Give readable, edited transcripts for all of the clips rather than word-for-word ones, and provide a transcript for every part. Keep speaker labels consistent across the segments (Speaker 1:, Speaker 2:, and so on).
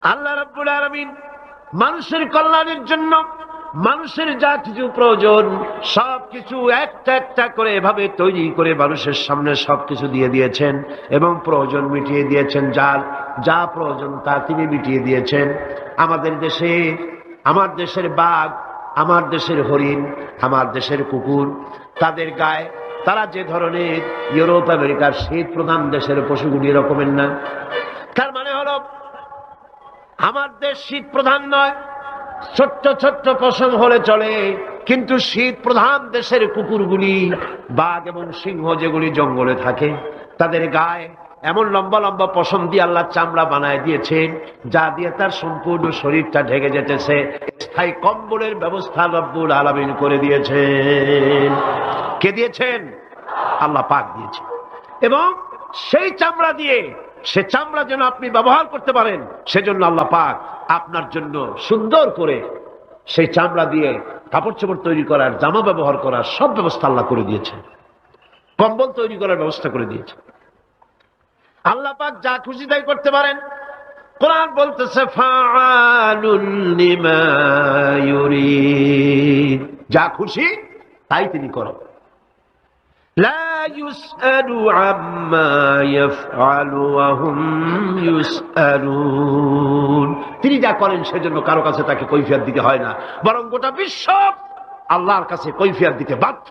Speaker 1: আল্লাহ রাব্বুল আলামিন মানুষের কল্যাণের জন্য মানুষের যা কিছু প্রয়োজন সবকিছু একটা একটা করে এভাবে তৈরি করে মানুষের সামনে সবকিছু দিয়ে দিয়েছেন এবং প্রয়োজন মিটিয়ে দিয়েছেন। যার যা প্রয়োজন তা তিনি মিটিয়ে দিয়েছেন। আমাদের দেশে, আমার দেশের বাঘ, আমার দেশের হরিণ, আমার দেশের কুকুর, তাদের গায়ে তারা যে ধরনের ইউরোপ আমেরিকার শীত প্রধান দেশের পশুগুলি এরকমের না। তার মানে হলো আমার দেশ শীত প্রধান নয়, ছোট্ট ছোট্ট পশম হলে চলে, কিন্তু শীত প্রধান দেশের কুকুরগুলি, বাঘ এবং সিংহ যেগুলি জঙ্গলে থাকে, তাদের গায়ে এমন লম্বা লম্বা পশম দিয়ে আল্লাহ চামড়া বানায় দিয়েছেন যা দিয়ে তার সম্পূর্ণ শরীরটা ঢেকে যেতেছে। স্থায়ী কম্বলের ব্যবস্থা রব্বুল আলামিন করে দিয়েছেন। কে দিয়েছেন? আল্লাহ পাক দিয়েছেন। এবং সেই চামড়া দিয়ে, সে চামড়া যেন আপনি ব্যবহার করতে পারেন সেজন্য আল্লাহ পাক আপনার জন্য সুন্দর করে সেই চামড়া দিয়ে কাপড় চোপড় তৈরি করার, জামা ব্যবহার করার সব ব্যবস্থা আল্লাহ করে দিয়েছেন। কম্বল তৈরি করার ব্যবস্থা করে দিয়েছেন। আল্লাহ পাক যা খুশি তাই করতে পারেন। কোরআন বলতেছে ফাআলুন লিমা ইউরিদ, যা খুশি তাই তিনি করেন। লা ইউসআলু আম্মা ইয়াফআলু ওয়া হুম ইউসআলুন, তিনি যা করেন সেজন্য কারো কাছে তাকে কৈফিয়ত দিতে হয় না, বরং গোটা বিশ্ব আল্লাহর কাছে কৈফিয়ত দিতে বাধ্য।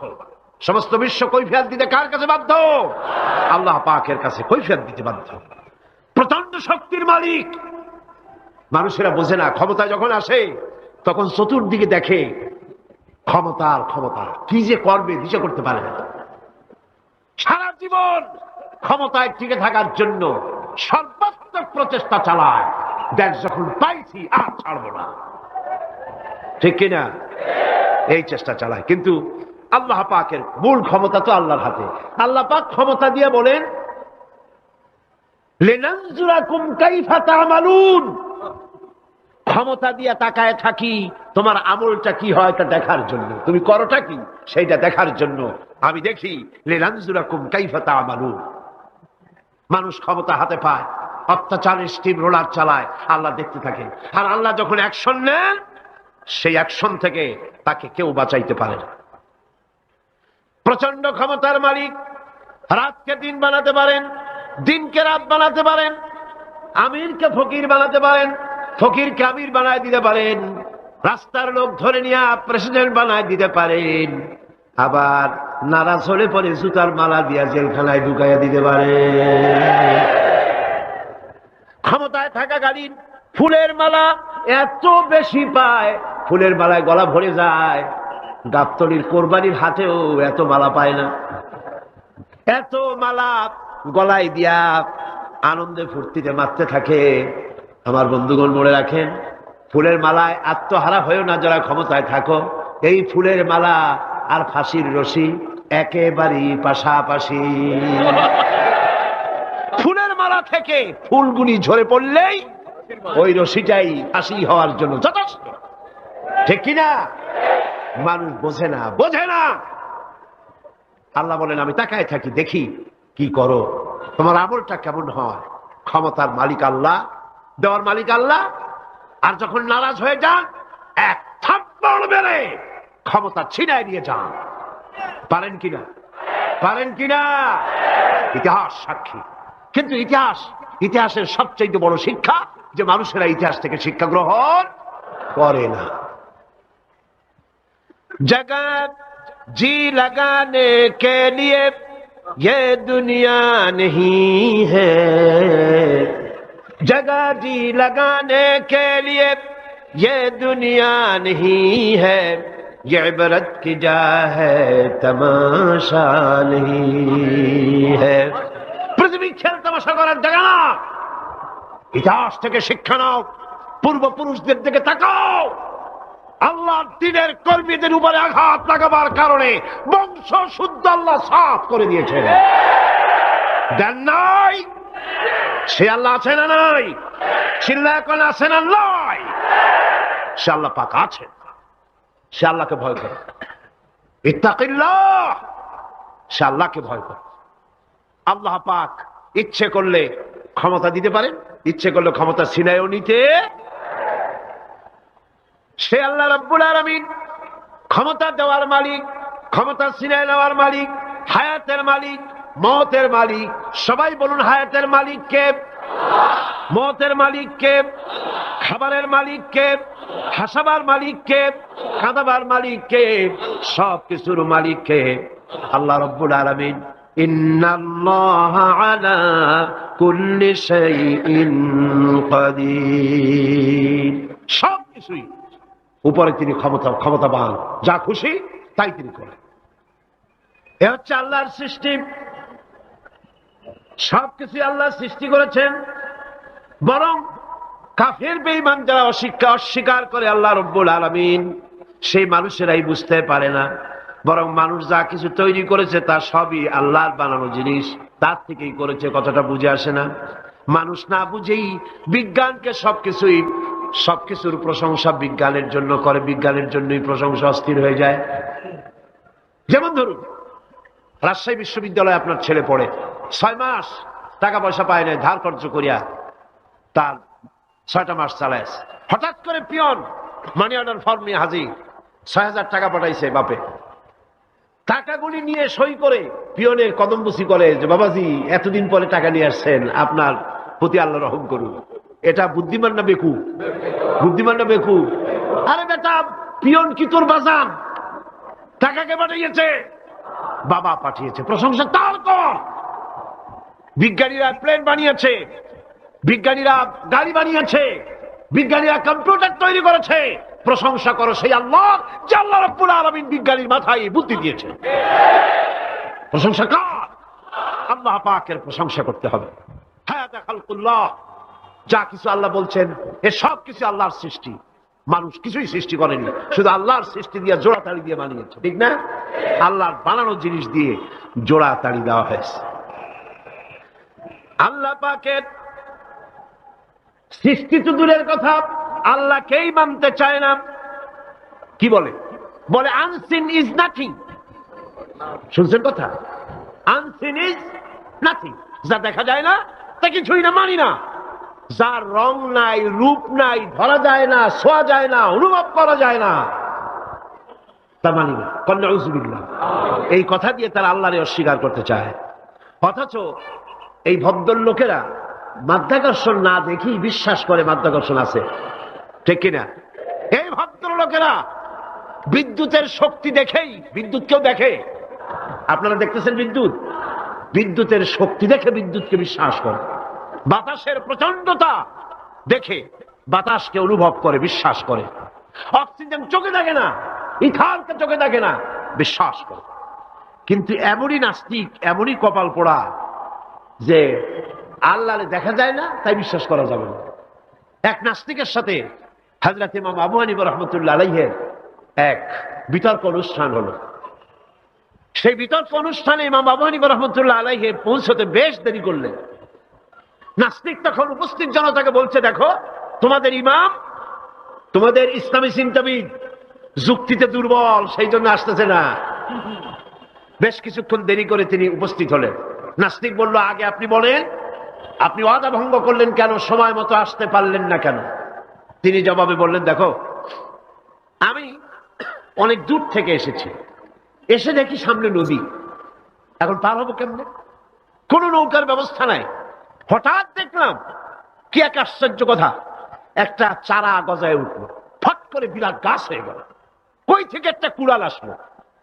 Speaker 1: সমস্ত বিশ্ব কৈফিয়ত দিতে কার কাছে বাধ্য? আল্লাহ পাকের কাছে কৈফিয়ত দিতে বাধ্য। প্রচন্ড শক্তির মালিক। মানুষেরা বোঝে না, ক্ষমতায় যখন আসে তখন চতুর্দিকে দেখে ক্ষমতার ক্ষমতা, কি যে করবে দিশা করতে পারে না। সারা জীবন ক্ষমতায় টিকে থাকার জন্য সর্বাত্মক প্রচেষ্টা চালায়, দেখ যখন পাইছি আর ছাড়বো না, ঠিক কিনা? এই চেষ্টা চালায়। কিন্তু আল্লাহ পাকের মূল ক্ষমতা তো আল্লাহর হাতে। আল্লাহ পাক ক্ষমতা দিয়ে বলেন লিনানজুরাকুম কাইফা তা'মালুন, ক্ষমতা দিয়ে তাকায় থাকি তোমার আমলটা কি হয় তা দেখার জন্য, তুমি করোটা কি সেইটা দেখার জন্য আমি দেখি। লিনানজুরাকুম কাইফা তা'মালুন। মানুষ ক্ষমতা হাতে পায়, অত্যাচারের স্টিম রোলার চালায়, আল্লাহ দেখতে থাকে। আর আল্লাহ যখন অ্যাকশন নেন, সেই অ্যাকশন থেকে তাকে কেউ বাঁচাইতে পারে না। প্রচন্ড ক্ষমতার মালিক। রাতকে দিন বানাতে পারেন, দিনকে রাত বানাতে পারেন, আমিরকে ফকির বানাতে পারেন, ফকিরকে আমির বানায় দিতে পারেন, রাস্তার লোক ধরে নিয়ে প্রেসিডেন্ট বানায় দিতে পারেন, আবার নারাজ হলে পরে জুতার মালা দিয়া জেলখানায় ঢুকাইয়া দিতে পারেন। ক্ষমতায় থাকাকালীন ফুলের মালা এত বেশি পায়, ফুলের মালায় গলা ভরে যায়। গাবতলির কোরবানির হাতেও এত মালা পায় না। এত মালা গলায় দিয়া আনন্দে ফুর্তিতে মারতে থাকে। আমার বন্ধুগণ মনে রাখেন, ফুলের মালায় আত্মহারা হয়েও না যারা ক্ষমতায় থাকো। এই ফুলের মালা আর ফাঁসির রশি একেবারেই পাশাপাশি। ফুলের মালা থেকে ফুলগুলি ঝরে পড়লেই ওই রশিটাই ফাঁসি হওয়ার জন্য যথেষ্ট, ঠিক কিনা? মানুষ বোঝে না, বোঝে না। আল্লাহ বলেন আমি তাকায় থাকি, দেখি কি করো, তোমার আমলটা কেমন হয়। ক্ষমতার মালিক আল্লাহ, দেওয়ার মালিক আল্লাহ। আর যখন নারাজ হয়ে যান, এক থাপ্পড় মেরে ক্ষমতা ছিনায় নিয়ে যান। পারেন কিনা? পারেন কিনা? ইতিহাস সাক্ষী। কিন্তু ইতিহাসের সবচেয়ে বড় শিক্ষা যে মানুষেরা ইতিহাস থেকে শিক্ষা গ্রহণ করে না। जगत जी लगाने के लिए ये दुनिया नहीं है, जगह जी लगाने के लिए ये दुनिया नहीं है, ये इबरत की जा है तमाशा नहीं है। पृथ्वी खेल तमाशा করার জায়গা না। ইতিহাস থেকে শিক্ষা নাও, পূর্বপুরুষদের দিকে তাকাও। আল্লাহ দ্বীনের কর্মীদের উপরে আঘাত লাগাবার কারণে বংশ শুদ্ধ আল্লাহ সাফ করে দিয়েছেন। দেন নাই? সে আল্লাহ আছে না নাই? চিল্লায় কোন আছে না নাই? সে আল্লাহ পাক আছেন। সে আল্লাহকে ভয় করে। ইত্তাকিল্লাহ, সে আল্লাহকে ভয় করে। আল্লাহ পাক ইচ্ছে করলে ক্ষমতা দিতে পারেন, ইচ্ছে করলে ক্ষমতা ছিনাইও নিতে। সে আল্লাহ রাব্বুল আলামিন ক্ষমতা দেওয়ার মালিক, ক্ষমতা ছিনাই নেওয়ার মালিক, হায়াতের মালিক, মওতের মালিক। সবাই বলুন, হায়াতের মালিক কে? মওতের মালিক কে? খাবারের মালিক কে? হাসাবার মালিক কে? কাঁদাবার মালিক কে? সব কিছুর মালিক কে? আল্লাহ রাব্বুল আলামিন। ইন্নাল্লাহা আলা কুল্লি শাইইন কাদির। সব কিছুই উপরে তিনি ক্ষমতাবান, যা খুশি তাই তিনি করেন। এ হচ্ছে আল্লাহর সৃষ্টি। সবকিছু আল্লাহ সৃষ্টি করেছেন। বরং কাফের বেঈমান যারা অস্বীকার করে আল্লাহ রাব্বুল আলামিন, সেই মানুষেরাই বুঝতে পারে না। বরং মানুষ যা কিছু তৈরি করেছে তা সবই আল্লাহর বানানো জিনিস, তার থেকেই করেছে। কথাটা বুঝে আসে না? মানুষ না বুঝেই বিজ্ঞানকে সবকিছুর প্রশংসা বিজ্ঞানের জন্য করে, বিজ্ঞানের জন্যই প্রশংসা অস্থির হয়ে যায়। যেমন ধরুন, রাজশাহী বিশ্ববিদ্যালয়ে আপনার ছেলে পড়ে, 6 মাস টাকা পয়সা পায় না, ধার খরচ করিয়া তার 6টা মাস চালায়। হঠাৎ করে পিয়ন মানি অর্ডার ফর্ম নিয়ে হাজির, 6,000 টাকা পাঠাইছে বাপে। টাকাগুলি নিয়ে সই করে পিয়নের কদমবুসি করে যে, বাবাজি এতদিন পরে টাকা নিয়ে আসছেন, আপনার প্রতি আল্লাহ রহম করুন। এটা বুদ্ধিমান না বেকুব? বুদ্ধিমান না বেকুব? আরে বেটা, পিয়ন কি তোর বাজান? টাকাকে পাঠিয়েছে, বাবা পাঠিয়েছে, প্রশংসা তার কর। বিজ্ঞানীরা প্লেন বানিয়েছে, বিজ্ঞানীরা গাড়ি বানিয়েছে, বিজ্ঞানীরা কম্পিউটার তৈরি করেছে, প্রশংসা করো সেই আল্লাহ, যে আল্লাহ রাব্বুল আলামিন বিজ্ঞানীর মাথায় বুদ্ধি দিয়েছে। প্রশংসা কর, আল্লাহ পাকের প্রশংসা করতে হবে। হায়াত খালকুল্লাহ, যা কিছু আল্লাহ বলছেন এ সব কিছু আল্লাহর সৃষ্টি। মানুষ কিছুই সৃষ্টি করেনি, শুধু আল্লাহর সৃষ্টি দিয়ে জোড়াতাড়ি দিয়ে বানিয়েছে, ঠিক না? আল্লাহর বানানো জিনিস দিয়ে জোড়াতাড়ি দেওয়া হয়েছে। আল্লাহ পাকের সৃষ্টি তো দূরের কথা, আল্লাহকেই মানতে চায় না। কি বলে? বলে আনসিন ইজ নাথিং। শুনছেন কথা? আনসিন ইজ নাথিং, যা দেখা যায় না তা কিছুই না, মানি না। যার রং নাই, রূপ নাই, ধরা যায় না, ছোঁয়া যায় না, অনুভব করা যায় না, তা মানি না। নাউযুবিল্লাহ। এই কথা দিয়ে তারা আল্লাহরে অস্বীকার করতে চায়। অথচ এই ভদ্রলোকেরা মাধ্যাকর্ষণ না দেখেই বিশ্বাস করে মাধ্যাকর্ষণ আছে, ঠিক কিনা? এই ভদ্রলোকেরা বিদ্যুতের শক্তি দেখেই, বিদ্যুৎকেও দেখে। আপনারা দেখতেছেন বিদ্যুৎ, বিদ্যুতের শক্তি দেখে বিদ্যুৎকে বিশ্বাস করে। বাতাসের প্রচন্ডতা দেখে বাতাসকে অনুভব করে, বিশ্বাস করে। অক্সিজেন চোখে দেখে না, ইথারকে চোখে দেখে না, বিশ্বাস করে। কিন্তু এমনই নাস্তিক, এমনই কপাল পোড়া যে আল্লাহরে দেখা যায় না তাই বিশ্বাস করা যাবে না। এক নাস্তিকের সাথে হযরত ইমাম আবু হানিফা রাহমাতুল্লাহ আলাইহির এক বিতর্ক অনুষ্ঠান হলো। সেই বিতর্ক অনুষ্ঠানে ইমাম আবু হানিফা রাহমাতুল্লাহ আলাইহি পৌঁছতে বেশ দেরি করলেন। নাস্তিক তখন উপস্থিত জনতাকে বলছে, দেখো তোমাদের ইমাম, তোমাদের ইসলামী চিন্তাবিদ যুক্তিতে দুর্বল, সেই জন্য আসতেছে না। বেশ কিছুক্ষণ দেরি করে তিনি উপস্থিত হলেন। নাস্তিক বলল, আগে আপনি বলেন, আপনি ওয়াদা ভঙ্গ করলেন কেন? সময় মতো আসতে পারলেন না কেন? তিনি জবাবে বললেন, দেখো আমি অনেক দূর থেকে এসেছি, এসে দেখি সামনে নদী, এখন পার হবো কেমনে? কোন নৌকার ব্যবস্থা নাই। হঠাৎ দেখলাম কি এক আশ্চর্য কথা, একটা চারা গজায় উঠলো, ফট করে বিরাট গাছ হয়ে গেল। কই থেকে একটা কুড়াল আসলো,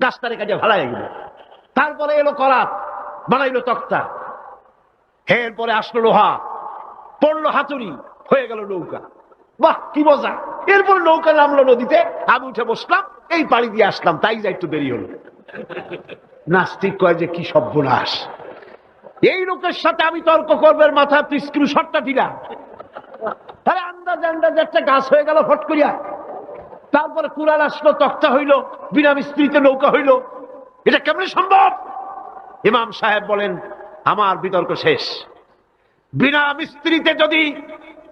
Speaker 1: গাছটারে কাজে ভাড়ায় গেল। তারপরে এলো করাত, বানাইলো তক্তা, এরপরে আসলো লোহা, পড়লো হাতুড়ি, হয়ে গেল নৌকা। বাহ কি মজা! এরপর নৌকা নামলো নদীতে, আমি উঠে বসলাম, এই পাড়ি দিয়ে আসলাম, তাই যা একটু দেরি হলো। নাস্তিক কয় যে কি সর্বনাশ, এই লোকের সাথে আমি তর্ক করবার মাথা স্ক্রু শটটা দিলাম। তাহলে আন্দাজে একটা গাছ হয়ে গেল ফট করিয়া, তারপরে কুড়াল আসলো, তক্তা হইল, বিনা মিস্ত্রিতে নৌকা হইল, এটা কেমনে সম্ভব? ইমাম সাহেব বলেন, আমার বিতর্ক শেষ। বিনা মিস্ত্রিতে যদি,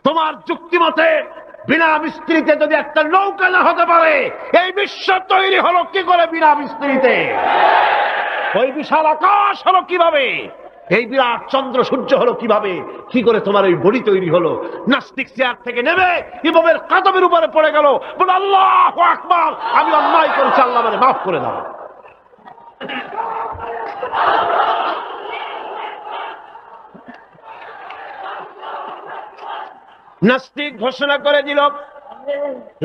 Speaker 1: তোমার যুক্তি মতে বিনা মিস্ত্রিতে যদি একটা নৌকা না হতে পারে, এই বিশ্ব তৈরি হলো কি করে বিনা মিস্ত্রিতে? ওই বিশাল আকাশ হলো কিভাবে? এই বিরাট চন্দ্র সূর্য হলো কিভাবে, কি করে তোমার ওই বডি তৈরি হলো? নাস্তিক চেয়ার থেকে নেমে ইমামের কাদমের উপরে পড়ে গেল, বলে আল্লাহু আকবার, আমি অন্যায় করেছি, আল্লাহ আমাকে মাফ করে দাও। নাস্তিক ঘোষণা করে দিল,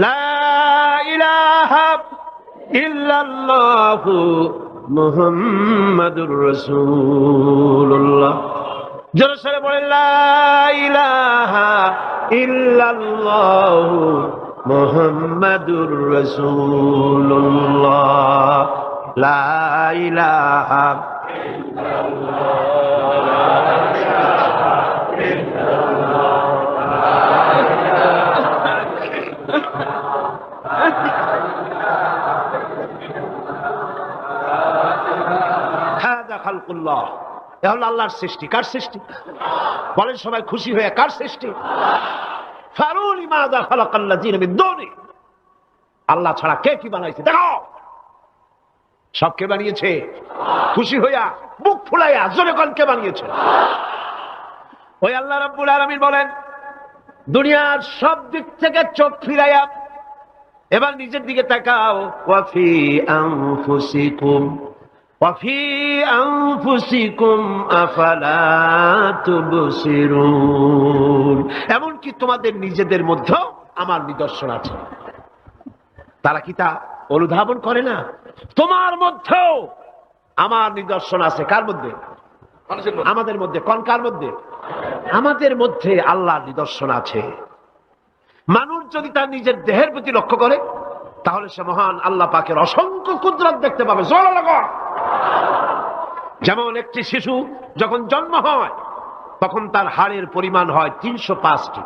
Speaker 1: লা ইলাহা ইল্লাল্লাহু মুহাম্মাদুর রাসূলুল্লাহ। জোরে সরে বলেন, লা ইলাহা ইল্লাল্লাহু মুহাম্মাদুর রাসূলুল্লাহ, লা ইলাহা খালকুল্লাহ। এ হলো আল্লাহর সৃষ্টি। কার সৃষ্টি বলেন সবাই খুশি হয়ে? কার সৃষ্টি? ফারুনি মাযা খালাকাল্লাযিনা মিন দুনি। আল্লাহ ছাড়া কে কি বানাইছে দেখো। সব কে বানিয়েছে? খুশি হইয়া মুখ ফুলাইয়া জোরে কোন কে বানিয়েছে? ওই আল্লাহ রাব্বুল আলামিন বলেন, দুনিয়ার সব দিক থেকে চোখ ফিরাইয়া এবার নিজের দিকে তাকাও। ওয়াফি আনফুসিকুম وفي أنفسكم أفلا تبصرون। এমনকি তোমাদের নিজেদের মধ্যেও আমার নিদর্শন আছে। তারা কি তা অনুধাবন করে না? তোমার মধ্যেও আমার নিদর্শন আছে। কার মধ্যে? আমাদের মধ্যে। কোন কার মধ্যে? আমাদের মধ্যে আল্লাহর নিদর্শন আছে। মানুষ যদি তার নিজের দেহের প্রতি লক্ষ্য করে তাহলে সে মহান আল্লাহ পাকের অসংখ্য কুদরত দেখতে পাবে। যেমন একটি শিশু যখন জন্ম হয় তখন তার হাড়ের পরিমাণ হয় 305টি।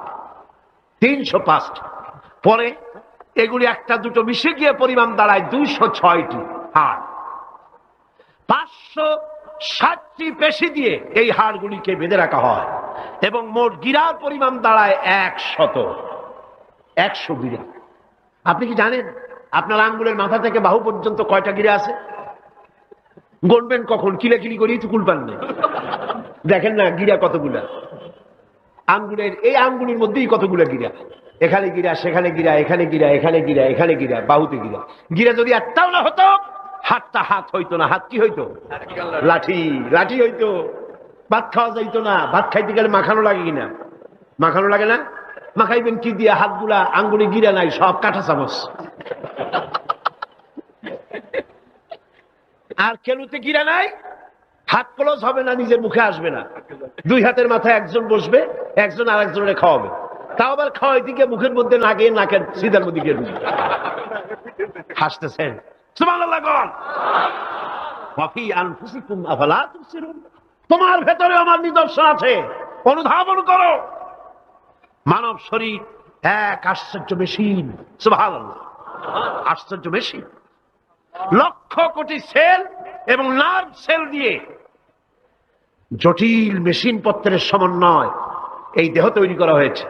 Speaker 1: 305টি। পরে এগুলি একটা দুটো মিশে গিয়ে পরিমাণ দাঁড়ায় 206টি হাড়। 560টি পেশি দিয়ে এই হাড়গুলিকে বেঁধে রাখা হয় এবং মোট গিরার পরিমাণ দাঁড়ায় 100 গিরা। আপনি কি জানেন আপনার আঙ্গুলের মাথা থেকে বাহু পর্যন্ত কয়টা গিরা আছে? গণবেন কখন? কিলাকিলি করেই তো কুল পান না। দেখেন না গিরা কতগুলা। আঙ্গুলের এই আঙ্গুলের মধ্যেই কতগুলা গিরা। এখানে গিরা, সেখানে গিরা, এখানে গিরা, এখানে গিরা, এখানে গিরা, বাহুতে গিরা। গিরা যদি একটাও না হতো হাতটা হাত হইতো না। হাত কি হইতো? লাঠি। লাঠি হইতো। ভাত খাওয়া যাইতো না। ভাত খাইতে গেলে মাখানো লাগে কিনা? মাখানো লাগে না? মাখাইবেন কি দিয়ে? হাতগুলা আঙ্গুলে গিরা নাই, সব কাঁটা চামচ। আর কেনুতে গিরা নাই, হাত ক্লোজ হবে না, নিজের মুখে আসবে না। দুই হাতের মাথায় একজন বসবে, একজন আর একজনের খাওয়াবে। তাও আবার খাওয়াই দিকে মুখের মধ্যে না গিয়ে নাকের সিধার মধ্যে গিয়ে ঢুকবে। হাসতেছেন? সুবহানাল্লাহ। ওয়াফি আনফুসিকুম আফালা তুবসিরুন। তোমার ভেতরে আমার নিদর্শন আছে, অনুধাবন করো। মানব শরীর এক আশ্চর্য মেশিন। সুবহানাল্লাহ। আশ্চর্য মেশিন। লক্ষ কোটি সেল এবং নার্ভ সেল দিয়ে জটিল মেশিন পত্রের সমন্বয় এই দেহ তৈরি করা হয়েছে।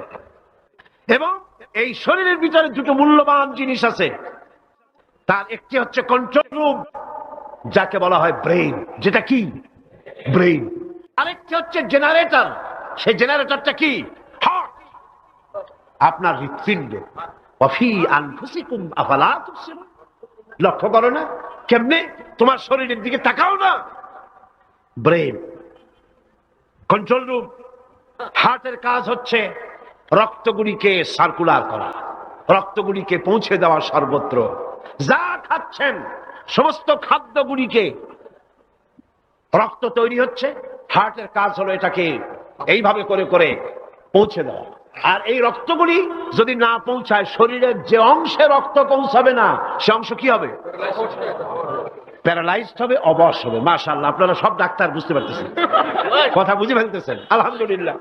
Speaker 1: এবং এই শরীরের ভিতরে দুটো মূল্যবান জিনিস আছে। তার একটি হচ্ছে কন্ট্রোল রুম, যাকে বলা হয় ব্রেইন। যেটা কি? ব্রেইন। আরেকটি হচ্ছে জেনারেটর। সেই জেনারেটরটা কি? হার্ট, আপনার হৃৎপিণ্ড। ওয়াফি আনফুসিকুম আফালা তুবসিরুন। লক্ষ্য করো না? কেমনে? তোমার শরীরের দিকে তাকাও না। Brain, control room. হার্টের কাজ হচ্ছে রক্তগুলিকে সার্কুলার করা, রক্তগুলিকে পৌঁছে দেওয়া সর্বত্র। যা খাচ্ছেন সমস্ত খাদ্যগুলিকে রক্ত তৈরি হচ্ছে, হার্টের কাজ হলো এটাকে এইভাবে করে করে পৌঁছে দেওয়া। আর এই রক্তগুলি যদি না পৌঁছায়, শরীরের যে অংশে রক্ত পৌঁছাবে না সে অংশ কি হবে? প্যারালাইজড হবে, অবশ হবে। মাশাআল্লাহ, আপনারা সব ডাক্তার বুঝতে পারতেছেন, কথা বুঝে ফেলতেছেন। আলহামদুলিল্লাহ।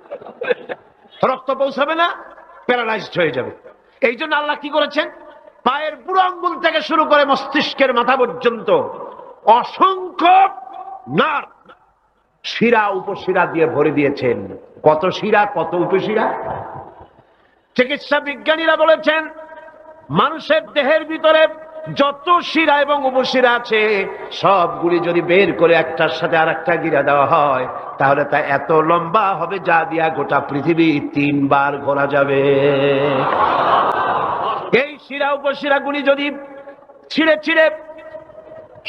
Speaker 1: রক্ত পৌঁছাবে না, প্যারালাইজড হয়ে যাবে। এই জন্য আল্লাহ কি করেছেন? পায়ের বুড়ো আঙ্গুল থেকে শুরু করে মস্তিষ্কের মাথা পর্যন্ত অসংখ্য নার্ভ, শিরা উপশিরা দিয়ে ভরে দিয়েছেন। কত শিরা, কত উপশিরা! চিকিৎসা বিজ্ঞানীরা বলেছেন মানুষের দেহের ভিতরে যত শিরা এবং উপশিরা আছে সবগুলি যদি বের করে একটার সাথে আর একটা গিরা দেওয়া হয় তাহলে তা এত লম্বা হবে যা দিয়া গোটা পৃথিবী 3 বার ঘোরা যাবে। এই শিরা উপশিরা গুলি যদি ছিঁড়ে ছিঁড়ে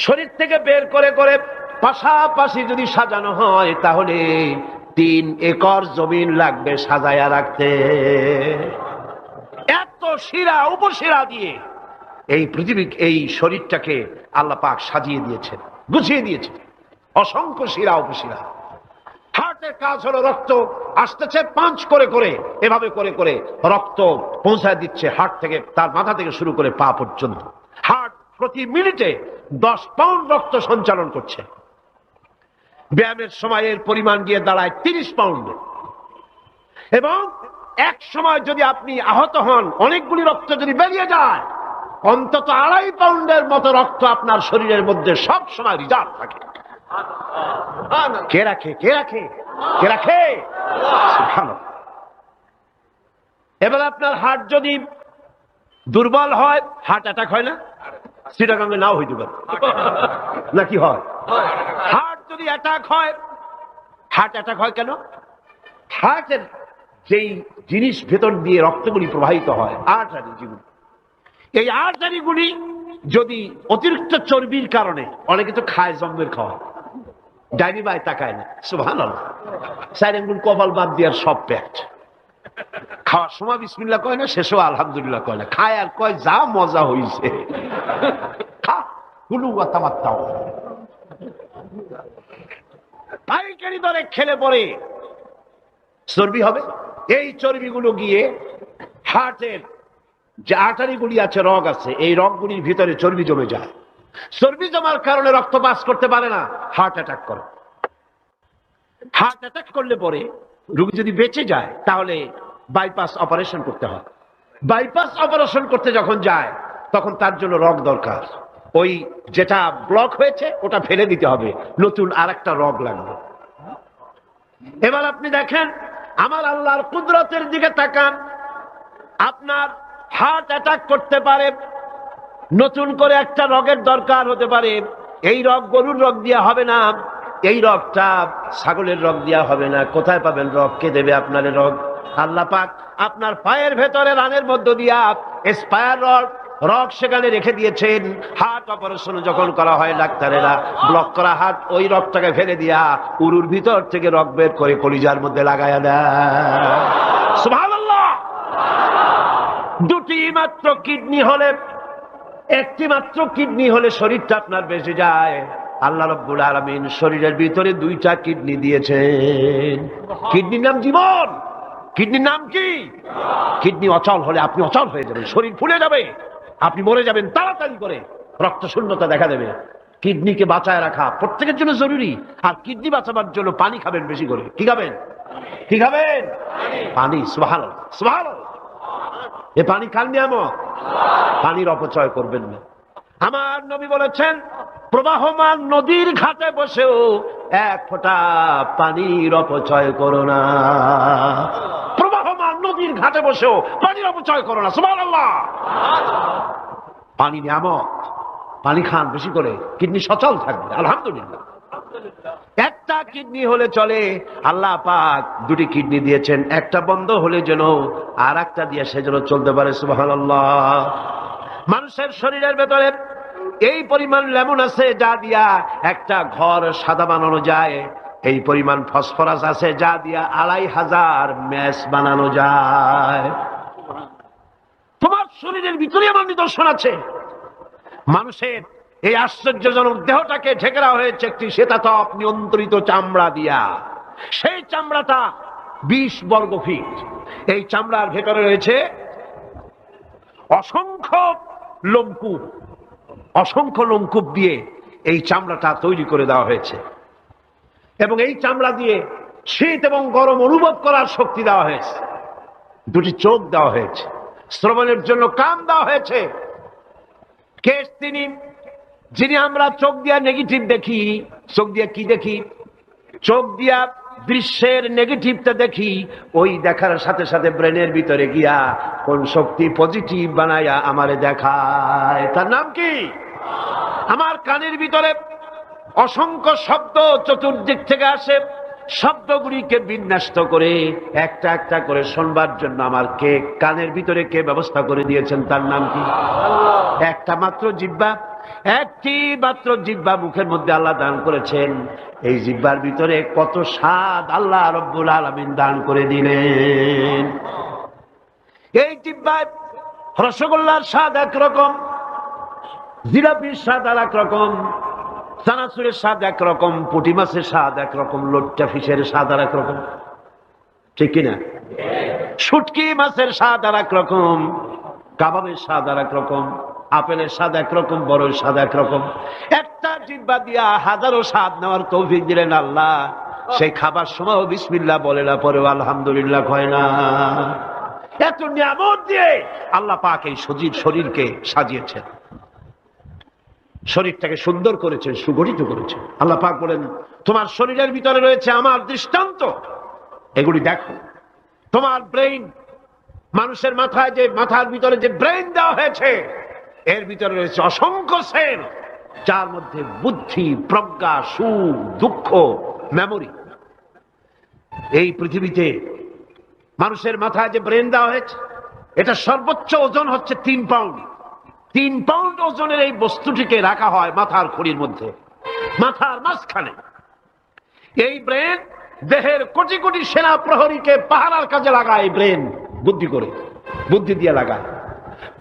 Speaker 1: শরীর থেকে বের করে করে পাশাপাশি যদি সাজানো হয় তাহলে 3 একর জমিন লাগবে সাজায়া রাখতে। এত শিরা উপশিরা দিয়ে এই পৃথিবী, এই শরীরটাকে আল্লাহ পাক সাজিয়ে দিয়েছেন, গুছিয়ে দিয়েছেন। অসংখ্য শিরা উপশিরা। হার্টের কাজ হলো রক্ত আসতেছে পাঞ্চ করে করে, এভাবে করে করে রক্ত পৌঁছায় দিচ্ছে হার্ট থেকে, তার মাথা থেকে শুরু করে পা পর্যন্ত। হার্ট প্রতি মিনিটে 10 পাউন্ড রক্ত সঞ্চালন করছে। ব্যায়ামের সময় এর পরিমাণ গিয়ে দাঁড়ায় 30 পাউন্ড। এবং এক সময় যদি আপনি আহত হন, অনেকগুলি রক্ত যদি বেরিয়ে যায়, অন্তত 2.5 পাউন্ডের মতো রক্ত আপনার শরীরের মধ্যে সব সময় রিজার্ভ থাকে। কে রাখে? কে রাখে? কে রাখে? এবার আপনার হার্ট যদি দুর্বল হয়, হার্ট অ্যাটাক হয় না? চিটাগাঙ্গে নাও হইতে পারে, নাকি হয়? হার্ট যদি অ্যাটাক হয়, হার্ট অ্যাটাক হয় কেন? হার্টের যেই জিনিস ভেতর দিয়ে রক্তগুলি প্রবাহিত হয়, আর্টারি যেগুলি, এই আর্টারিগুলি যদি অতিরিক্ত চর্বির কারণে, অনেকে তো খায় জম্মের খাওয়া, ডাইনি বাই তাকায় না, সুবহানাল্লাহ, 4 আঙ্গুল কপাল বাদ দিয়ার সব পেট, খাওয়ার সময় বিসমিল্লাহ কয় না, শেষও আলহামদুলিল্লাহ কয় না, খায় আর কয় যা মজা হইছে, খা কুলু ওয়া তামাত্তাউ। পাইকারি দরে খেলে পরে চর্বি হবে। এই চর্বিগুলো গিয়ে হার্টের যে আর্টারিগুলি আছে, রগ আছে, এই রগগুলির ভিতরে চর্বি জমে যায়। চর্বি জমার কারণে রক্ত পাস করতে পারে না, হার্ট অ্যাটাক করে। হার্ট অ্যাটাক করলে পরে রোগী যদি বেঁচে যায় তাহলে বাইপাস অপারেশন করতে হয়। বাইপাস অপারেশন করতে যখন যায় তখন তার জন্য রগ দরকার। ওই যেটা ব্লক হয়েছে ওটা ফেলে দিতে হবে, নতুন আরেকটা রগ লাগবে। এবার আপনি দেখেন আমার আল্লাহর কুদরতের দিকে তাকান। আপনার হার্ট অ্যাটাক করতে পারে, নতুন করে একটা রগের দরকার হতে পারে। এই রগ গরুর রগ দিয়া হবে না, এই রগটা ছাগলের রগ দিয়া হবে না। কোথায় পাবেন রগ? কে দেবে আপনার রগ? আল্লাহ পাক আপনার পায়ের ভেতরে রানের মধ্য দিয়া স্পায়ার রগ সেখানে রেখে দিয়েছেন। হার্ট অপারেশন যখন করা হয় ডাক্তারেরা ব্লক করা হার্ট, ওই রগটাকে ফেলে দিয়া উরুর ভিতর থেকে রগ বের করে কলিজার মধ্যে লাগায়া দেয়। সুবহানাল্লাহ। 2টি মাত্র কিডনি হলে, 1টি মাত্র কিডনি হলে শরীরটা আপনার বেঁচে যায়। আল্লাহ রাব্বুল আলামিন শরীরের ভিতরে 2টা কিডনি দিয়েছেন। কিডনির নাম জীবন। কিডনির নাম কি? কিডনি অচল হলে আপনি অচল হয়ে যাবেন, শরীর ফুলে যাবে, আপনি মরে যাবেন তাড়াতাড়ি করে, রক্ত শূন্যতা দেখা দেবে। কিডনিকে বাঁচায় রাখা প্রত্যেকের জন্য জরুরি। আর কিডনি বাঁচাবার জন্য পানি খাবেন বেশি করে। কি খাবেন? কি খাবেন? পানি। সুবহানাল্লাহ, সুবহানাল্লাহ। এ পানি খান নিয়ামত, পানির অপচয় করবেন না। আমার নবী বলেছেন, প্রবাহমান নদীর ঘাটে বসেও 1 ফোঁটা পানির অপচয় করো না। প্রবাহমান নদীর ঘাটে বসেও পানির অপচয় করো না। সুবহানাল্লাহ। পানি নিয়ামত, পানি খান বেশি করে, কিডনি সচল থাকবে। আলহামদুলিল্লাহ। একটা কিডনি হলে চলে, আল্লাহ পাক 2টি কিডনি দিয়েছেন, একটা বন্ধ হলে যেন আর একটা দিয়ে সে যেন চলতে পারে। সুবহানাল্লাহ। মানুষের শরীরের ভেতরে এই পরিমাণ লেমন আছে যা দিয়া একটা ঘর সাদা বানানো যায়, এই পরিমাণ ফসফরাস আছে যা দিয়া 2500 ম্যাচ বানানো যায়। তোমার শরীরের ভিতরে আমার নিদর্শন আছে। মানুষের এই আশ্চর্যজনক দেহটাকে ঢেকে দেওয়া হয়েছে একটি শ্বেতাতপ নিয়ন্ত্রিত চামড়া দিয়া। সেই চামড়াটা 20 বর্গ ফিট। এই চামড়ার ভেতরে রয়েছে অসংখ্য লোমকূপ। অসংখ্য লোমকূপ দিয়ে এই চামড়াটা তৈরি করে দেওয়া হয়েছে এবং এই চামড়া দিয়ে শীত এবং গরম অনুভব করার শক্তি দেওয়া হয়েছে। 2টি চোখ দেওয়া হয়েছে, শ্রবণের জন্য কান দেওয়া হয়েছে। কে তিনি যিনি আমরা চোখ দিয়া নেগেটিভ দেখি? চোখ দিয়া কি দেখি? চোখ দিয়া দৃশ্যের নেগেটিভটা দেখি, ওই দেখার সাথে সাথে ব্রেনের ভিতরে গিয়া কোন শক্তি পজিটিভ বানায়া আমারে দেখায়। তার নাম কি? আমার কানের ভিতরে অসংখ্য শব্দ চতুর্দিক থেকে আসে, শব্দগুলিকে বিন্যস্ত করে একটা একটা করে শুনবার জন্য আমার কে কানের ভিতরে কে ব্যবস্থা করে দিয়েছেন? তার নাম কি? একটা মাত্র জিহ্বা, একটি মাত্র জিহ্বা মুখের মধ্যে আল্লাহ দান করেছেন। এই জিহ্বার ভিতরে কত স্বাদ আল্লাহ রব্বুল আলামিন দান করে দিলেন। এই জিহ্বায় রসগোল্লার স্বাদ একরকম, জিলাপির স্বাদ আর একরকম, চানাচুরের স্বাদ একরকম, পুঁটি মাছের স্বাদ একরকম, লোট্টা ফিশের স্বাদ আর একরকম, ঠিক কিনা? শুটকি মাছের স্বাদ আর একরকম, কাবাবের স্বাদ আর একরকম, আপেলের স্বাদ একরকম, বড়ের স্বাদ একরকম। একটা জিহ্বা দিয়া হাজারো স্বাদ নেওয়ার তৌফিক দিলেন আল্লাহ। সেই খাবার সময়ও বিসমিল্লাহ বলে না, পরেও আলহামদুলিল্লাহ কয় না। এত নিয়ামত দিয়ে আল্লাহ পাক এই শরীরকে সাজিয়েছেন, শরীরটাকে সুন্দর করেছেন, সুগঠিত করেছেন। আল্লাহ পাক বলেন, তোমার শরীরের ভিতরে রয়েছে আমার দৃষ্টান্ত, এগুলি দেখো। তোমার ব্রেইন, মানুষের মাথায় যে মাথার ভিতরে যে ব্রেইন দেওয়া হয়েছে, এর ভিতরে রয়েছে অসংখ্য সেল, যার মধ্যে বুদ্ধি, প্রজ্ঞা, সুখ, দুঃখ, মেমোরি। এই পৃথিবীতে মানুষের মাথায় যে ব্রেন দেওয়া হয়েছে, এটা সর্বোচ্চ ওজন হচ্ছে 3 পাউন্ড। 3 পাউন্ড ওজনের এই বস্তুটিকে রাখা হয় মাথার খুঁড়ির মধ্যে, মাথার মাঝখানে। এই ব্রেন দেহের কোটি কোটি সেনা প্রহরীকে পাহারার কাজে লাগায়। এই ব্রেন বুদ্ধি করে, বুদ্ধি দিয়ে লাগায়।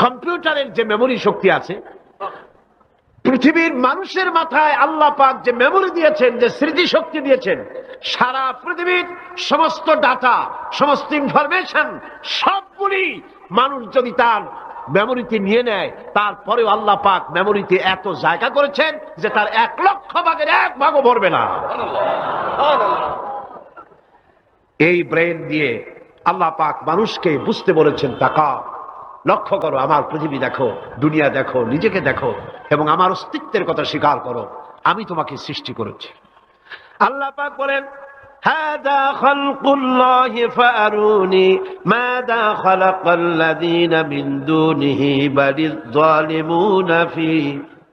Speaker 1: কম্পিউটারের যে মেমোরি শক্তি আছে, পৃথিবীর মানুষের মাথায় আল্লাহ পাক যে মেমোরি দিয়েছেন, যে স্মৃতি শক্তি দিয়েছেন, সারা পৃথিবীর সমস্ত ডাটা, সমস্ত ইনফরমেশন সবগুলি মানুষ যদি তার মেমোরিতে নিয়ে নেয়, তারপরেও আল্লাহ পাক মেমোরিতে এত জায়গা করেছেন যে তার 1 লক্ষ ভাগের 1 ভাগও ভরবে না। এই ব্রেন দিয়ে আল্লাহ পাক মানুষকে বুঝতে বলেছেন, তাকাও, লক্ষ্য করো, আমার পৃথিবী দেখো, দুনিয়া দেখো, নিজেকে দেখো এবং আমার অস্তিত্বের কথা স্বীকার করো। আমি তোমাকে সৃষ্টি করেছি। আল্লাহ পাক বলেন, হাদা খালকুল্লাহি ফাআরুনি মাযা খালাকাল্লাযীনা মিন দুনিহি বালিয যালিমুনা ফি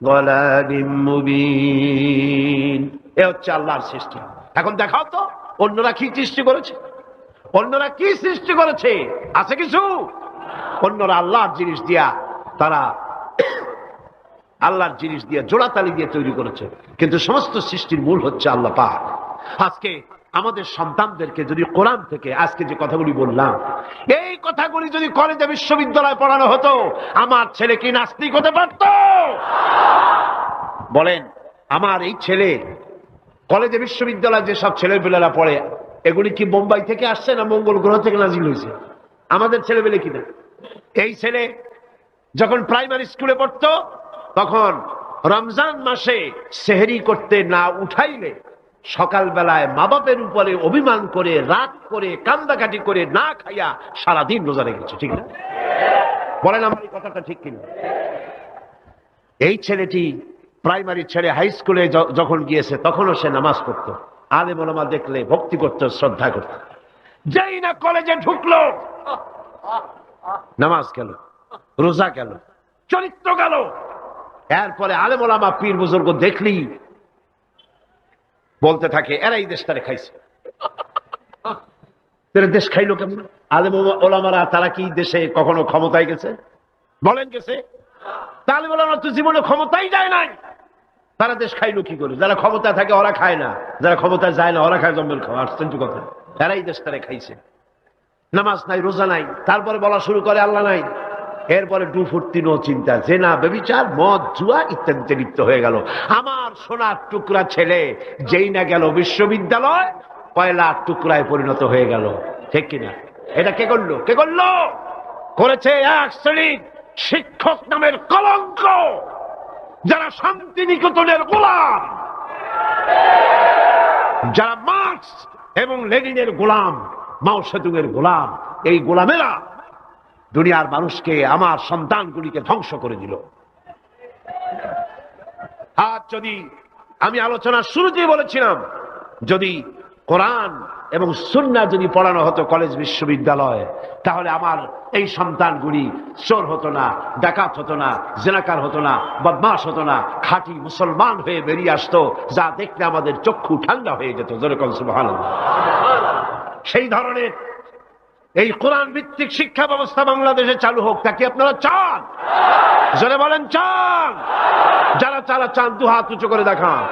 Speaker 1: যালালিম মুবিন। এ হচ্ছে আল্লাহর সৃষ্টি। এখন দেখাও তো অন্যরা কি সৃষ্টি করেছে, অন্যরা কি সৃষ্টি করেছে? আছে কিছু? অন্যরা আল্লাহর জিনিস দিয়া, তারা আল্লাহর জিনিস দিয়ে জোড়াতালি দিয়ে তৈরি করেছে, কিন্তু সমস্ত সৃষ্টির মূল হচ্ছে আল্লাহ পাক। আজকে আমাদের সন্তানদেরকে যদি কোরআন থেকে আজকে যে কথাগুলি বললাম, এই কথাগুলি যদি কলেজে বিশ্ববিদ্যালয়ে পড়ানো হতো, আমার ছেলে কি নাস্তিক হতে পারত? বলেন, আমার এই ছেলে কলেজে বিশ্ববিদ্যালয়ে যেসব ছেলেপেলেরা পড়ে, এগুলি কি বোম্বাই থেকে আসছে না মঙ্গল গ্রহ থেকে নাজিল হয়েছে? আমাদের ছেলেপেলে কিনা? এই ছেলে যখন প্রাইমারি স্কুলে পড়তো, তখন রমজান মাসে সেহরি করতে না উঠাইলে সকালবেলায় মা বাপের উপরে অভিমান করে, রাগ করে, কান্দাকাটি করে না খাইয়া সারাদিন রোজা রেখেছে, ঠিক না? বলেন আমার এই কথাটা ঠিক কিনা? এই ছেলেটি প্রাইমারি ছেড়ে হাই স্কুলে যখন গিয়েছে, তখনও সে নামাজ পড়তো, আলেম ওলামা দেখলে ভক্তি করতো, শ্রদ্ধা করতো। যেই না কলেজে ঢুকলো, নামাজ গেল, রোজা গেল, চরিত্র গেল। এরপরে আলেম ওলামা পীর বুজুর্গ দেখলি বলতে থাকে, এরা এই দেশটারে খাইছে। দেশ খাইলো কেমন? আলেম ওলামারা তারা কি দেশে কখনো ক্ষমতায় গেছে? বলেন গেছে? আলেম ওলামা তো জীবনে ক্ষমতাই যায় নাই, তারা দেশ খাইলো কি করে? যারা ক্ষমতা থাকে ওরা খায় না, যারা ক্ষমতা যায় না ওরা খায় জম্মের খাওয়া। আশ্চর্য কথা, এরা এই দেশটারে খাইছে। নামাজ নাই, রোজা নাই, তারপরে বলা শুরু করে আল্লাহ নাই। এরপরে ডুফুর্তি, নো চিন্তা, জেনা, ব্যভিচার, মদ, জুয়া ইত্যাদিতে লিপ্ত হয়ে গেল। আমার সোনার টুকরা ছেলে যেই না গেল বিশ্ববিদ্যালয়, কয়লার টুকরায় পরিণত হয়ে গেল, ঠিক কিনা? এটা কে করলো? কে করলো? করেছে এক শ্রেণীর শিক্ষক নামের কলঙ্ক, যারা শান্তিনিকেতনের গোলাম, যারা মার্কস এবং লেনিনের গোলাম, মাও সেতুংয়ের গোলাম। এই গোলামেরা দুনিয়ার মানুষকে, আমার সন্তানগুলিকে ধ্বংস করে দিল। আজ যদি আমি আলোচনার শুরুতেই বলেছিলাম, যদি কোরআন এবং সুন্নাহ যদি পড়ানো হতো কলেজ বিশ্ববিদ্যালয়ে, তাহলে আমার এই সন্তানগুলি চোর হতো না, ডাকাত হতো না, জেনাকার হতো না, বদমাশ হতো না, খাঁটি মুসলমান হয়ে বেরিয়ে আসতো, যা দেখলে আমাদের চক্ষু ঠান্ডা হয়ে যেত। যেরকম সুবহানাল্লাহ। সেই ধরনের এই কোরআন ভিত্তিক শিক্ষা ব্যবস্থা বাংলাদেশে চালু হোক, তা কি আপনারা চান? জোরে বলেন চান? যারা যারা চান দু হাত উঁচু করে দেখান।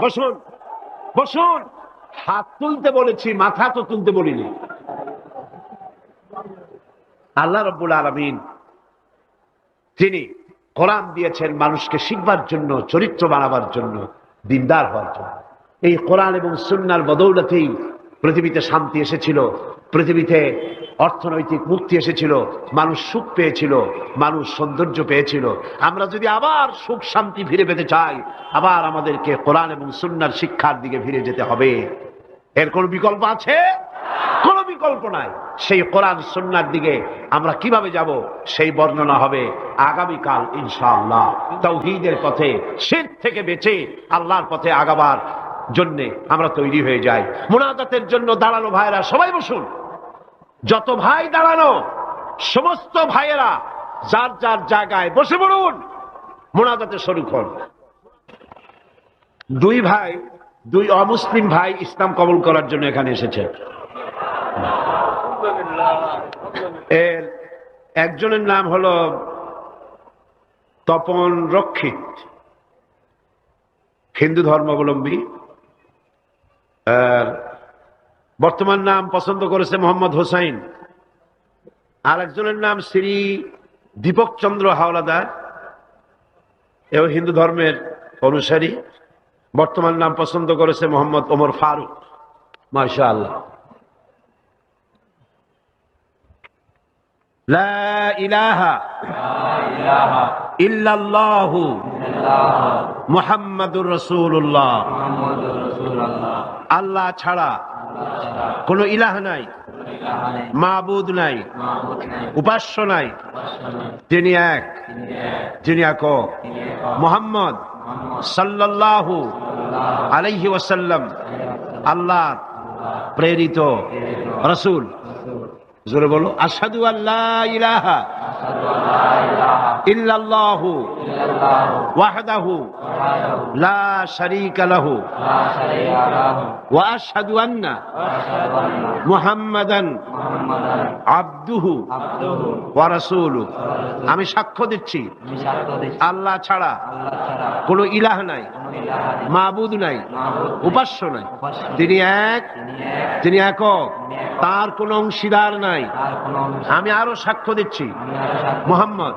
Speaker 1: বসুন বসুন, হাত তুলতে বলেছি, মাথা তো তুলতে বলিনি। আল্লাহ রাব্বুল আলামিন তিনি কোরআন দিয়েছেন মানুষকে শিখবার জন্য, চরিত্র বানাবার জন্য, দিনদার হওয়ার জন্য। এই কোরআন এবং সুন্নাহর বদৌলতেই পৃথিবীতে শান্তি এসেছিল, পৃথিবীতে অর্থনৈতিক মুক্তি এসেছিল, মানুষ সুখ পেয়েছিল, মানুষ সৌন্দর্য পেয়েছিল। আমরা যদি আবার সুখ শান্তি ফিরে পেতে চাই, আবার আমাদেরকে কোরআন এবং সুন্নাহর শিক্ষার দিকে ফিরে যেতে হবে। এর কোন বিকল্প আছে? কোন বিকল্প নাই। সেই কোরআন সুন্নাহর দিকে আমরা কিভাবে যাব, সেই বর্ণনা হবে আগামীকাল ইনশাআল্লাহ। তাওহীদের পথে, শিরক থেকে বেঁচে আল্লাহর পথে আগাবার জন্য আমরা তৈরি হয়ে যাই। মুনাজাতের জন্য দাঁড়ানো ভাইরা সবাই বসুন। যত ভাই দাঁড়ানো, সমস্ত ভাইয়েরা যার যার জায়গায় বসে পড়ুন, মুনাজাতে শরীক হন। দুই ভাই, দুই অমুসলিম ভাই ইসলাম কবুল করার জন্য এখানে এসেছে। এর একজনের নাম হলো তপন রক্ষিত, হিন্দু ধর্মাবলম্বী। বর্তমান নাম পছন্দ করেছে মোহাম্মদ হোসাইন। আর একজনের নাম শ্রী দীপক চন্দ্র হাওলাদার, এও হিন্দু ধর্মের অনুসারী। বর্তমান নাম পছন্দ করেছে মোহাম্মদ ওমর ফারুক। মাশাআল্লাহ। লা ইলাহা ইল্লাল্লাহু মুহাম্মাদুর রাসূলুল্লাহ। আল্লাহ ছাড়া কোন ইলাহ নাই, মাবুদ নাই, উপাস্য নাই। তিনি এক, যিনি একক। মুহাম্মদ সাল্লাল্লাহু আলাইহি ওয়াসাল্লাম আল্লাহ প্রেরিত রাসূল। জোরে বলো, আশহাদু আল্লা ইলাহা ইল্লাল্লাহু ওয়াহদাহু লা শারীকা লাহু ওয়া আশহাদু আন্না মুহাম্মাদান আবদুহু ওয়া রাসূলুহু। আমি সাক্ষ্য দিচ্ছি আল্লাহ ছাড়া কোন ইলাহ নাই, মাবুদ নাই, উপাস্য নাই। তিনি এক, তিনি একক, তার কোন অংশীদার নাই। আমি আরো সাক্ষ্য দিচ্ছি মুহাম্মদ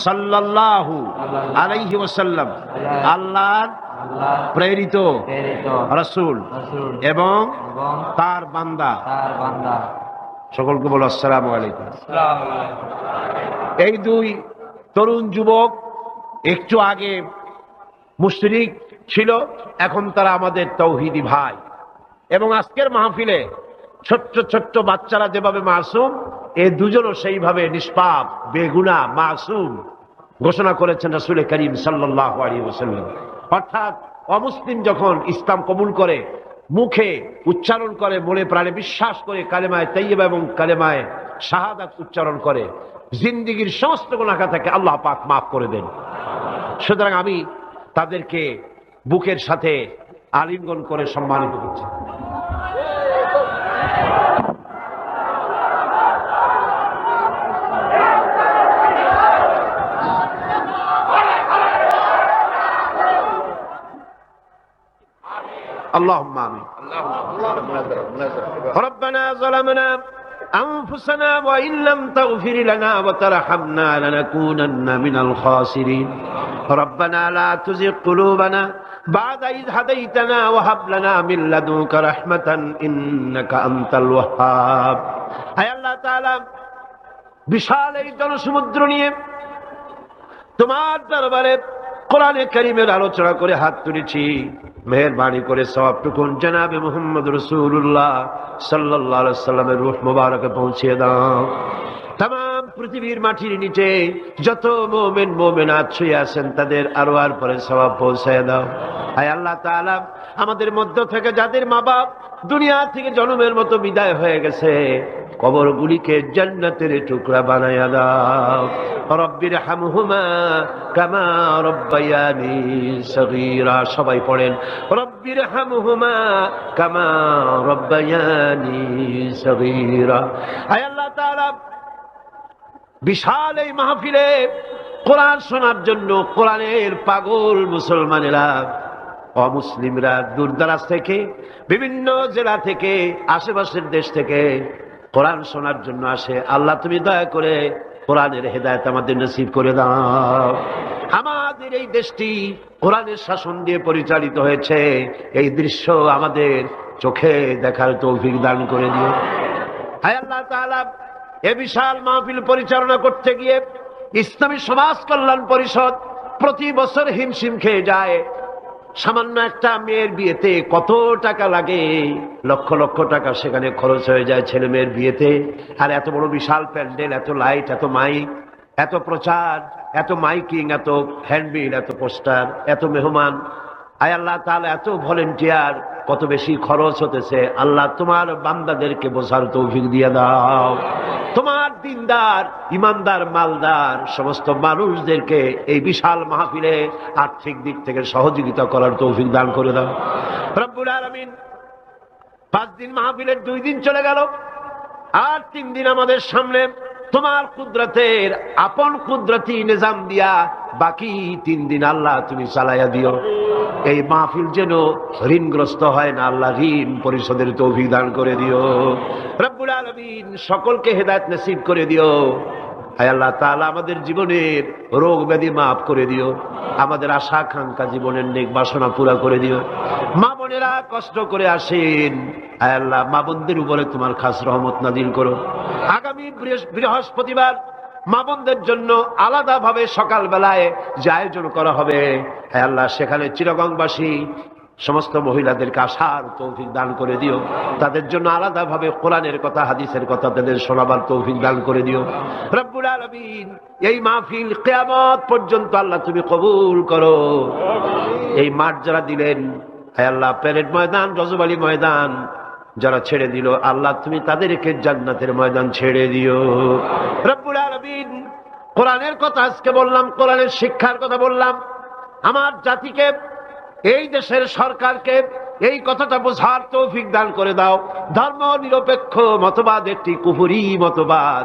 Speaker 1: সাল্লাল্লাহু আলাইহি ওয়াসাল্লাম আল্লাহর প্রেরিত রাসূল এবং তার বান্দা। সকলকে বলো আসসালামু আলাইকুম। এই দুই তরুণ যুবক একটু আগে মুশরিক ছিল, এখন তারা আমাদের তাওহীদি ভাই। এবং আজকের মাহফিলে ছোট্ট ছোট্ট বাচ্চারা যেভাবে মাসুম, এই দুজনও সেইভাবে নিষ্পাপ, বেগুনাহ, মাসুম ঘোষণা করেছেন রাসূল করিম সাল্লাল্লাহু আলাইহি ওয়াসাল্লাম। অর্থাৎ অমুসলিম যখন ইসলাম কবুল করে, মুখে উচ্চারণ করে, মনে প্রাণে বিশ্বাস করে, কালেমায়ে তাইয়্যিবা এবং কালেমায়ে শাহাদাত উচ্চারণ করে, জিন্দেগীর সমস্ত গুনাহ থেকে আল্লাহ পাক মাফ করে দেন। সুতরাং আমি তাদেরকে বুকের সাথে আলিঙ্গন করে সম্মানিত করছি। اللهم آمين. ربنا ظلمنا أنفسنا وإن لم تغفر لنا وترحمنا لنكونن من الخاسرين. ربنا لا تزغ قلوبنا بعد إذ هديتنا وهب لنا من لدنك رحمة إنك أنت الوهاب. أي الله تعالى বিশাল এই জনসমুদ্র নিয়ে তোমার দরবারে কোরআনে কারীমের আলোচনা করে হাত তুলেছি, মেহেরবানি করে সওয়াবটুকুন জনাবে মুহাম্মদ রাসূলুল্লাহ সাল্লাল্লাহু আলাইহি সাল্লামের রূহ মুবারকে পৌঁছিয়ে দাও। তাম পৃথিবীর মাটির নিচে যত মুমিন মুমিনাত শুয়ে আছেন তাদের আরওয়ার পরে সওয়াব পৌঁছায় দাও। আয় আল্লাহ তাআলা, আমাদের মধ্য থেকে যাদের মা বাপ দুনিয়া থেকে জন্মের মতো বিদায় হয়ে গেছে, কবরগুলিকে জান্নাতের টুকরা বানায়া দাও। রব্বির হামহুমা কামা রব্বায়ানি সগীরা। সবাই পড়েন, রব্বির হামহুমা কামা রব্বায়ানি সগীরা। আয় আল্লাহ তাআলা, বিশাল এই মাহফিলে কোরআন শোনার জন্য কোরআনের পাগল মুসলমানেরা, অমুসলিমরা দূরদরাজ থেকে, বিভিন্ন জেলা থেকে, আশেপাশের দেশ থেকে কোরআন শোনার জন্য আসে। আল্লাহ তুমি দয়া করে কোরআনের হেদায়েত আমাদের নসিব করে দাও। আমাদের এই দেশটি কোরআনের শাসন দিয়ে পরিচালিত হয়েছে, এই দৃশ্য আমাদের চোখে দেখার তৌফিক দান করে দিও। হায় আল্লাহ তাআলা, এ বিশাল মাহফিল পরিচালনা করতে গিয়ে ইসলামী সমাজ কল্যাণ পরিষদ প্রতি বছর হিমশিম খেয়ে যায়। সামান্য একটা মেয়ের বিয়েতে কত টাকা লাগে, লক্ষ লক্ষ টাকা সেখানে খরচ হয়ে যায় ছেলে মেয়ের বিয়েতে। আর এত বড় বিশাল প্যান্ডেল, এত লাইট, এত মাইক, এত প্রচার, এত মাইকিং, এত হ্যান্ডবিল, এত পোস্টার, এত মেহমান। আয় আল্লাহ তাআলা, এত ভলেন্টিয়ার, কত বেশি খরচ হতেছে। আল্লাহ তোমার বান্দাদেরকে বোঝার তৌফিক দিয়ে দাও। তোমার দিনদার, ইমানদার, মালদার সমস্ত মানুষদেরকে এই বিশাল মাহফিলে আর্থিক দিক থেকে সহযোগিতা করার তৌফিক দান করে দাও রব্বুল আলামিন। 5 দিন মাহফিলের 2 দিন চলে গেল, আর 3 দিন আমাদের সামনে তোমার কুদরতের আপন কুদরতি নিজাম দিয়া বাকি 3 দিন আল্লাহ তুমি চালাইয়া দিও। এই মাহফিল যেন ঋণগ্রস্ত হয় না, আল্লাহ ঋণ পরিশোধের তৌফিক দান করে দিও রব্বুল আলামিন। সকলকে হেদায়েত নসিব করে দিও। হায় আল্লাহ তাআলা, আমাদের জীবনের রোগ ব্যাধি মাফ করে দিও, আমাদের আশা আকাঙ্ক্ষা জীবনের নেক বাসনা পুরা করে দিও। মা বোনেরা কষ্ট করে আসেন, হায় আল্লাহ মা বোনদের উপরে তোমার খাস রহমত নাজিল করো। আগামী বৃহস্পতিবার মা বোনদের জন্য আলাদাভাবে সকাল বেলায় যে আয়োজন করা হবে, হ্যাঁ আল্লাহ সেখানে চিরগংবাসী সমস্ত মহিলাদেরকে আসার তৌফিক দান করে দিও। তাদের জন্য আলাদাভাবে কোরআনের কথা, হাদিসের কথা তাদের শোনাবার তৌফিক দান করে দিও রব্বুল আলামিন। এই মাহফিল কিয়ামত পর্যন্ত আল্লাহ তুমি কবুল করো। এই মাঠ যারা দিলেন, হ্যাঁ আল্লাহ প্যারেড ময়দান, রজবালি ময়দান যারা ছেড়ে দিল, আল্লাহ তুমি তাদেরকে জান্নাতের ময়দান ছেড়ে দিও রব্বুল আলামিন। কোরআনের কথা আজকে বললাম, কোরআনের শিক্ষার কথা বললাম। আমার জাতিকে, এই দেশের সরকারকে এই কথাটা বোঝার তৌফিক দান করে দাও। ধর্ম নিরপেক্ষ মতবাদ একটি কুফরি মতবাদ,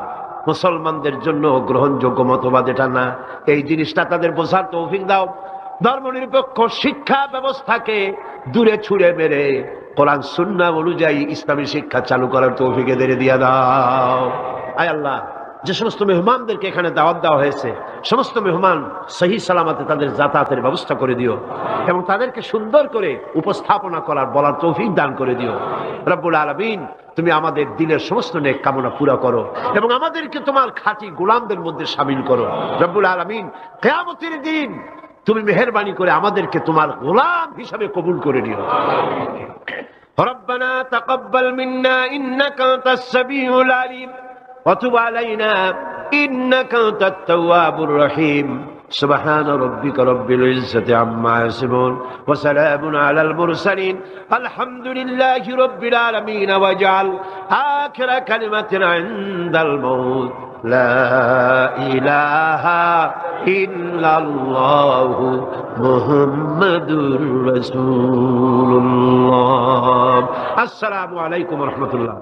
Speaker 1: মুসলমানদের জন্য গ্রহণযোগ্য মতবাদ এটা না। এই জিনিসটা তাদের বোঝার তৌফিক দাও। ধর্ম নিরপেক্ষ শিক্ষা ব্যবস্থাকে দূরে ছুঁড়ে মেরে কোরআন সুন্নাহ অনুযায়ী ইসলামী শিক্ষা চালু করার তৌফিক এদের দিয়ে দাও। আয় আল্লাহ, যে সমস্ত মেহমানদেরকে এখানে দাওয়াত দেওয়া হয়েছে, সমস্ত মেহমান সহি সালামতে তাদের যাতায়াতের ব্যবস্থা করে দিও এবং তাদেরকে সুন্দর করে উপস্থাপনা করার বলার তৌফিক দান করে দিও রব্বুল আলামিন। তুমি আমাদের দিলের সমস্ত নেক কামনা পুরা করো এবং আমাদেরকে তোমার খাঁটি গোলামদের মধ্যে শামিল করো রব্বুল আলামিন। কিয়ামতের দিন তুমি মেহেরবানি করে আমাদেরকে তোমার গোলাম হিসাবে কবুল করে নিও। রব্বানা তাকাব্বাল মিন্না ইন্নাকা আনতাস সামিউল আলিম ওয়া তুব আলাইনা ইন্নাকা আনতাত তাওয়াবুর রহিম। সুবহান রাব্বিকা রাব্বিল ইজ্জাতি আম্মা ইয়াসিফুন ওয়া সালামুন আলাল মুরসালিন আলহামদুলিল্লাহি রাব্বিল আলামিন। ওয়াজআল আখিরা কালিমাতিন ইনদাল মাউত লা ইলাহা ইল্লাল্লাহু মুহাম্মাদুর রাসূলুল্লাহ। আসসালামু আলাইকুম ওয়া রাহমাতুল্লাহ।